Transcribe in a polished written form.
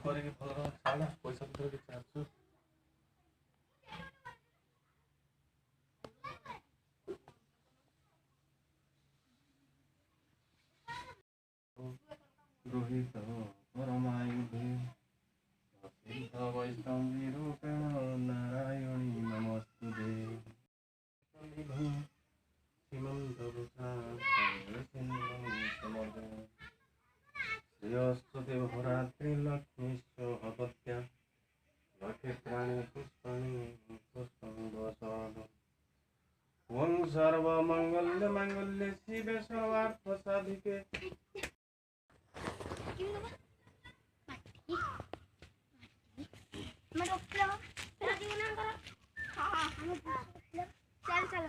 କରିକି ଭଲ ଛାଡ଼ ପଇସା ପତ୍ର କିଛି ଆସୁ। रोहित परमायुधे सिद्ध वैष्णवी रूपेण नारायणी नमस्तुते। श्रेयस्तु देवरात्रि लक्ष्मीश्च भगवत्या नक्षत्राणि पुष्पाणि पुष्पं दशद। ओं सर्वमंगल्य मंगल्ये शिवे सर्वार्थ साधिके। चल चल